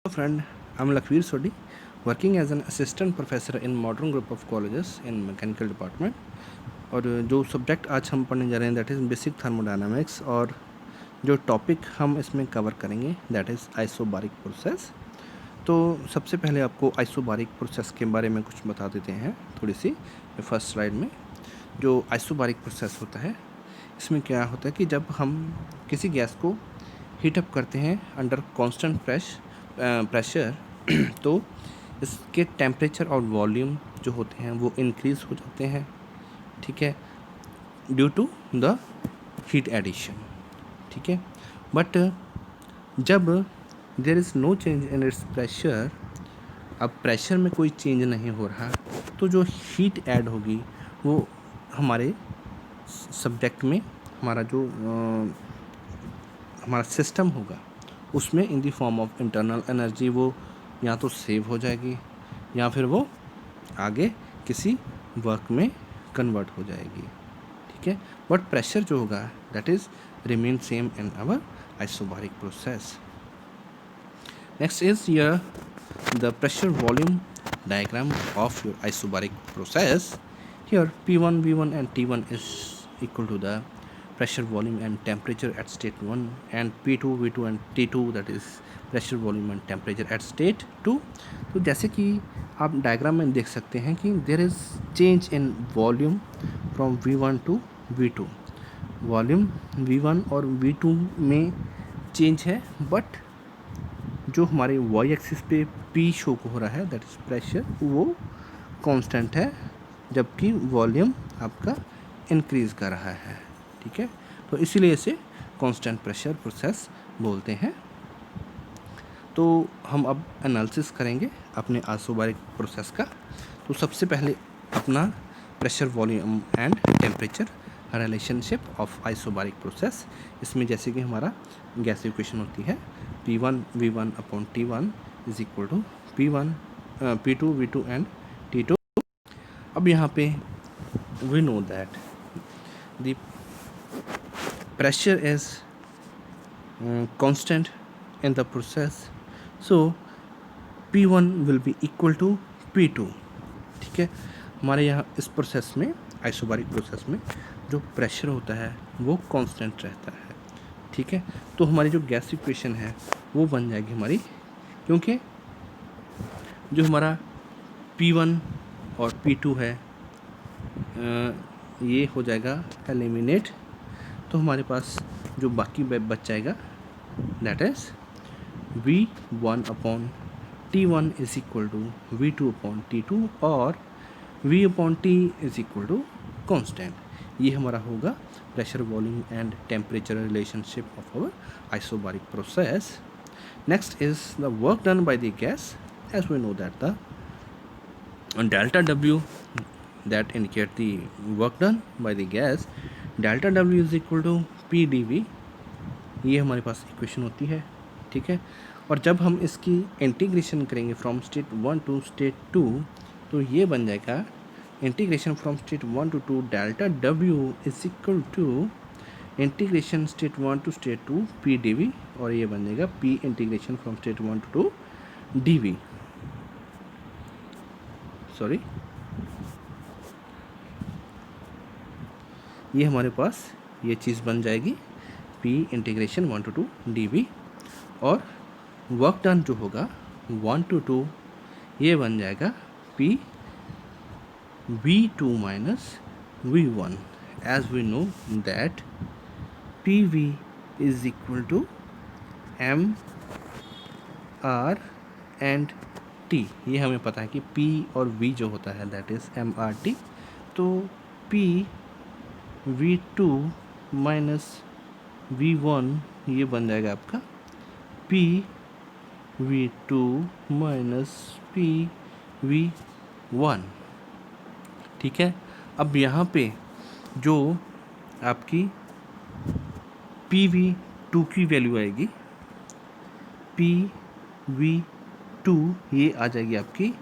Friend, I'm Lakveer Sodhi, working as an assistant professor in modern group of colleges in mechanical department. और जो subject आज हम पढ़ने जा रहे हैं दैट इज़ बेसिक थर्मोडायनामिक्स, और जो टॉपिक हम इसमें कवर करेंगे दैट इज़ आइसोबारिक प्रोसेस। तो सबसे पहले आपको आइसोबारिक प्रोसेस के बारे में कुछ बता देते हैं थोड़ी सी। फर्स्ट स्लाइड में जो आइसोबारिक प्रोसेस होता है, इसमें क्या होता है कि जब हम किसी गैस को हीटअप करते हैं अंडर कांस्टेंट प्रेशर तो इसके टेम्परेचर और वॉल्यूम जो होते हैं वो इंक्रीज़ हो जाते हैं, ठीक है, due to the heat addition, ठीक है। बट जब there is no change in its pressure, अब प्रेशर में कोई चेंज नहीं हो रहा, तो जो हीट ऐड होगी वो हमारे सब्जेक्ट में हमारा जो हमारा सिस्टम होगा उसमें in the form of internal energy वो या तो सेव हो जाएगी या फिर वो आगे किसी वर्क में कन्वर्ट हो जाएगी, ठीक है। बट प्रेशर जो होगा that is remain same in our isobaric process. Next is your the pressure volume diagram of your isobaric process. Here P1, V1 and T1 is equal to the pressure, volume and temperature at state 1, and P2, V2 and T2 that is pressure, volume and temperature at state 2. तो जैसे कि आप diagram में देख सकते हैं कि there is change in volume from V1 to V2. Volume V1 और V2 में चेंज है, बट जो हमारे वाई एक्सिस पे P शो हो रहा है दैट इज़ प्रेशर, वो कांस्टेंट है, जबकि वॉल्यूम आपका इंक्रीज़ कर रहा है, ठीक है। तो इसीलिए इसे कांस्टेंट प्रेशर प्रोसेस बोलते हैं। तो हम अब एनालिसिस करेंगे अपने आइसोबारिक प्रोसेस का। तो सबसे पहले अपना pressure, volume and temperature relationship of isobaric process. इसमें जैसे कि हमारा गैस इक्वेशन होती है P1 V1 upon T1 is equal to P1 P2 V2 and T2। अब यहाँ पे we know that the pressure is constant in the process, so P1 will be equal to P2, ठीक है। हमारे यहाँ इस प्रोसेस में, आइसोबारिक प्रोसेस में जो प्रेशर होता है वो कांस्टेंट रहता है, ठीक है। तो हमारी जो गैस इक्वेशन है वो बन जाएगी हमारी, क्योंकि जो हमारा P1 और P2 है ये हो जाएगा एलिमिनेट, तो हमारे पास जो बाकी बच जाएगा that is V1 upon T1 is equal to V2 upon T2 और V upon T is equal to constant. ये हमारा होगा pressure, volume and temperature relationship of our isobaric process. Next is the work done by the gas, as we know that the delta W that indicate the work done by the gas, delta W is equal to P dV। ये हमारे पास equation होती है, ठीक है। और जब हम इसकी इंटीग्रेशन करेंगे फ्रॉम स्टेट 1 टू स्टेट 2, तो ये बन जाएगा integration from state 1 to 2 delta W is equal to integration state 1 to state 2 P dV, और ये बन जाएगा P integration from state 1 to 2 dV, sorry. ये हमारे पास ये चीज़ बन जाएगी P इंटीग्रेशन 1 टू 2 dV, और वर्क डन जो होगा 1 टू 2 ये बन जाएगा P V2 minus V1, as we know that PV is equal to M R and T। ये हमें पता है कि P और V जो होता है दैट इज़ MRT, तो P V2 माइनस V1 ये बन जाएगा आपका P V2 minus P V1, ठीक है। अब यहाँ पे जो आपकी PV2 की वैल्यू आएगी, PV2 ये आ जाएगी आपकी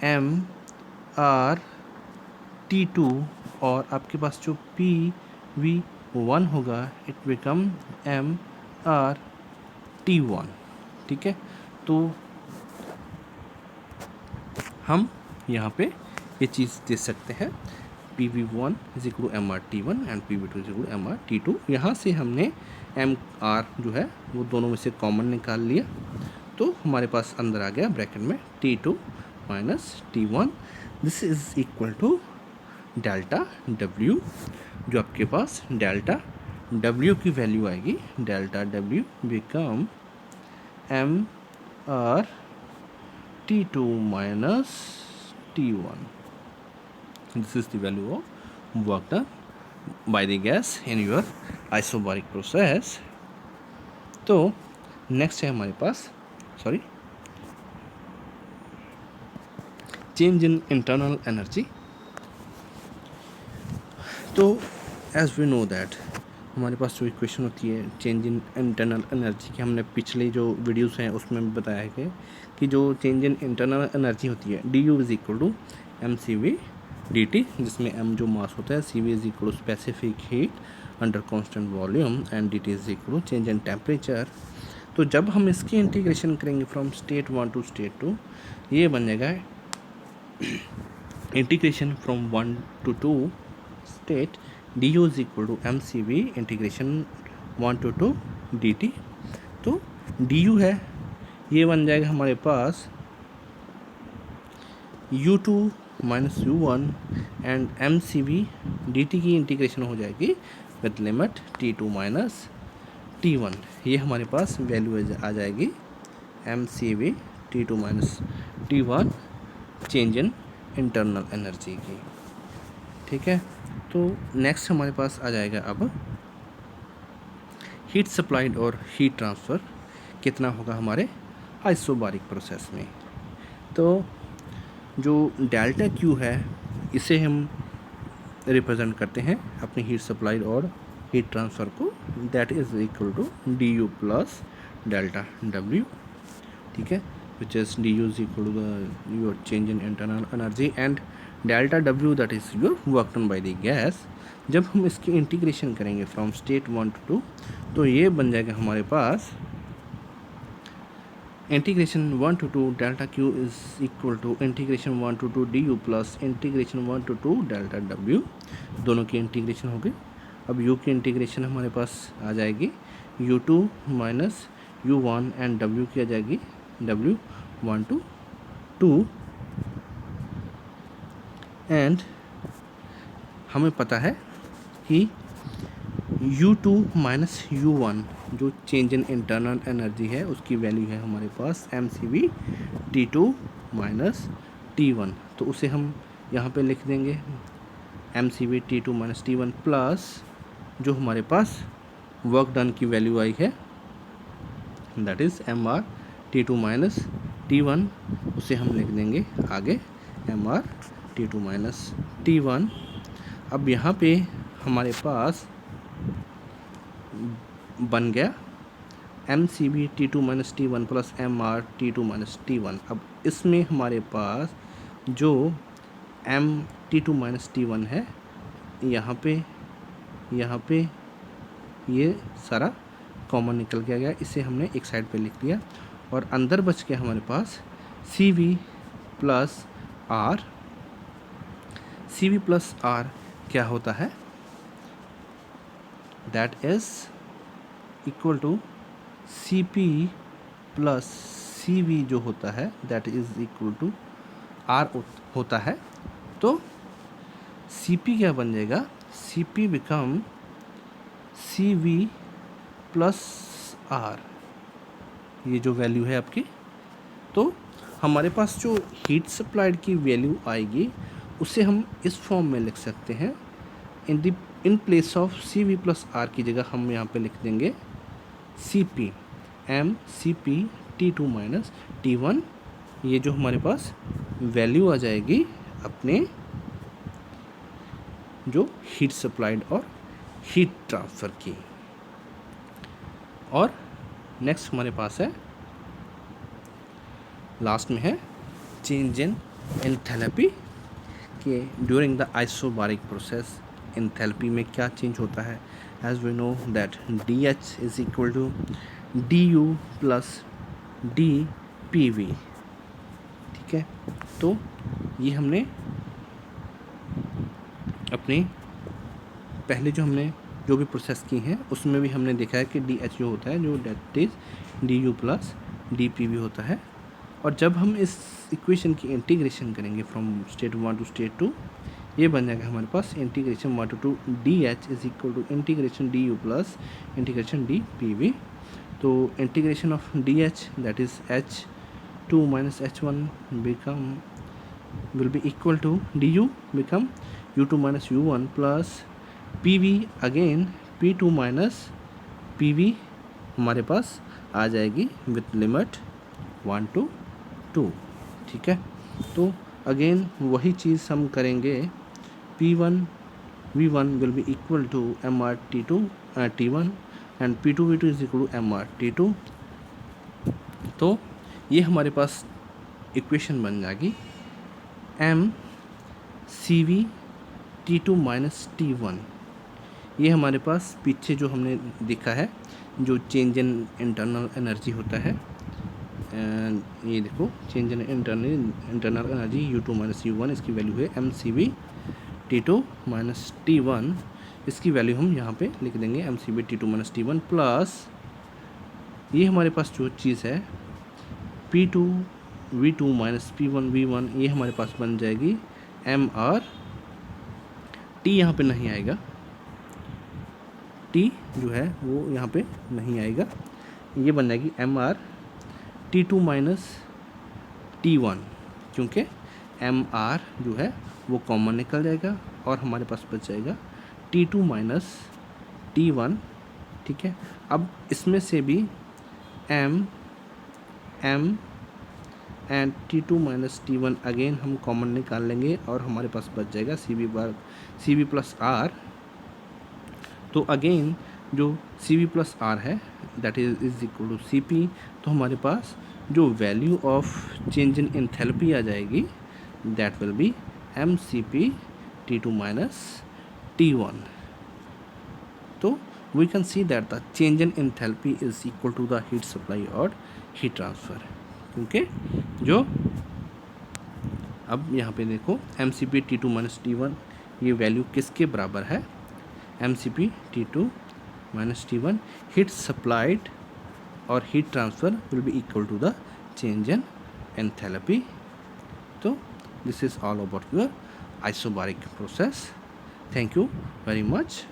MRT2, और आपके पास जो PV1 होगा इट बिकम MRT1, ठीक है। तो हम यहाँ पे ये चीज़ दे सकते हैं PV1 is equal to MRT1 and PV2 is equal to MRT2। यहाँ से हमने MR जो है वो दोनों में से कॉमन निकाल लिया, तो हमारे पास अंदर आ गया ब्रैकेट में T2 minus T1। This is equal to delta W, जो आपके पास डेल्टा W की वैल्यू आएगी, delta W become MR T2 minus T1. This is the value of work done by the gas in your isobaric process. तो next है हमारे पास change in internal energy. तो as we know that हमारे पास जो equation होती है change in internal energy की, हमने पिछले जो वीडियोस हैं उसमें भी बताया है कि जो चेंज इन इंटरनल एनर्जी होती है du is equal to mCv dt, जिसमें m जो मास होता है, cv is equal to specific heat under constant volume and dt is equal to change in temperature. तो जब हम इसकी इंटीग्रेशन करेंगे फ्रॉम स्टेट 1 टू स्टेट 2, ये बन जाएगा integration from 1 to 2 state du is equal to mCv integration 1 to 2 dt। तो du है, ये बन जाएगा हमारे पास u2 minus u1 and mCv dt की इंटीग्रेशन हो जाएगी with limit t2 minus t1। ये हमारे पास वैल्यू आ जाएगी mCv t2 minus t1 change in internal energy की। ठीक है, तो नेक्स्ट हमारे पास आ जाएगा अब हीट सप्लाइड और हीट ट्रांसफ़र कितना होगा हमारे आइसोबारिक प्रोसेस में। तो जो डेल्टा Q है इसे हम रिप्रेजेंट करते हैं अपनी हीट सप्लाइड और हीट ट्रांसफ़र को, that is equal to du plus delta W। ठीक है, which is du is equal to your change in internal energy and delta W that is your work done by the gas। जब हम इसकी integration करेंगे from state 1 to 2, तो ये बन जाएगा हमारे पास integration 1 to 2 delta Q is equal to integration 1 to 2 du plus integration 1 to 2 delta W। दोनों की इंटीग्रेशन होगी। अब U की इंटीग्रेशन हमारे पास आ जाएगी u2 minus u1 and W की आ जाएगी W1 to 2 एंड हमें पता है कि u2 माइनस u1 जो चेंज इन इंटरनल एनर्जी है उसकी वैल्यू है हमारे पास mCv T2 माइनस T1। तो उसे हम यहाँ पे लिख देंगे mCv T2 minus T1 plus जो हमारे पास वर्क डन की वैल्यू आई है that is MR T2 minus T1, उसे हम लिख देंगे आगे MR T2 माइनस T1। अब यहाँ पे हमारे पास बन गया mCv T2 minus T1 plus MR T2 minus T1। अब इसमें हमारे पास जो m T2 माइनस T1 है यहाँ पे ये सारा कॉमन निकल के आ गया, इसे हमने एक साइड पे लिख दिया और अंदर बच के हमारे पास CV plus R। CV plus R क्या होता है, that is equal to CP plus CV जो होता है that is equal to R होता है। तो CP क्या बन जाएगा, CP become CV plus R, ये जो वैल्यू है आपकी। तो हमारे पास जो हीट सप्लाइड की वैल्यू आएगी उसे हम इस फॉर्म में लिख सकते हैं in place of CV plus R की जगह हम यहाँ पे लिख देंगे CP mCp T2 minus T1। ये जो हमारे पास वैल्यू आ जाएगी अपने जो हीट सप्लाइड और हीट ट्रांसफ़र की। और नेक्स्ट हमारे पास है लास्ट में है चेंज इन एंथैल्पी कि during the isobaric process enthalpy में क्या चेंज होता है। As we know that DH is equal to DU plus DPV। ठीक ठीक है, तो ये हमने अपने पहले जो भी प्रोसेस की हैं उसमें भी हमने देखा है कि डी एच जो होता है, जो डेट is D U plus D P भी होता है। और जब हम इस इक्वेशन की इंटीग्रेशन करेंगे फ्रॉम स्टेट 1 टू स्टेट 2, ये बन जाएगा हमारे पास integration 1 to D H is equal to integration D U plus integration D P V. तो integration of D H that is H two minus H one become will be equal to du become u2 minus u1 plus pv again p2 minus pv हमारे पास आ जाएगी with limit 1 to 2। ठीक है, तो again वही चीज़ हम करेंगे, p1 v1 will be equal to mr t2 t1 and p2 v2 is equal to mr t2। तो ये हमारे पास इक्वेशन बन जाएगी M C V T two minus T one. ये हमारे पास पीछे जो हमने देखा है जो चेंज इन इंटरनल एनर्जी होता है, ये देखो change in internal energy U two minus U one, इसकी वैल्यू है M C V T two minus T one. इसकी वैल्यू हम यहाँ पे लिख देंगे M C V T two minus T one plus ये हमारे पास जो चीज़ है P two V two minus P one V one, ये हमारे पास बन जाएगी एम आर टी, यहाँ पे नहीं आएगा, टी जो है वो यहाँ पे नहीं आएगा, ये बन जाएगी M R T two minus T one, क्योंकि एम आर जो है वो कॉमन निकल जाएगा और हमारे पास बच जाएगा T two minus T one. ठीक है, अब इसमें से भी M and T two minus T one again हम कॉमन निकाल लेंगे और हमारे पास बच जाएगा सी वी प्लस आर। तो अगेन जो सी वी प्लस आर है that is equal to C P. तो हमारे पास जो value of change in enthalpy आ जाएगी that will be M C P T two minus T one. तो we can see that the change in enthalpy is equal to the heat supply और heat transfer, क्योंकि जो अब यहाँ पे देखो M C P T two minus T one ये value किसके बराबर है, M C P T two minus T one heat supplied और heat transfer will be equal to the change in enthalpy. तो this is all about your isobaric process. Thank you very much.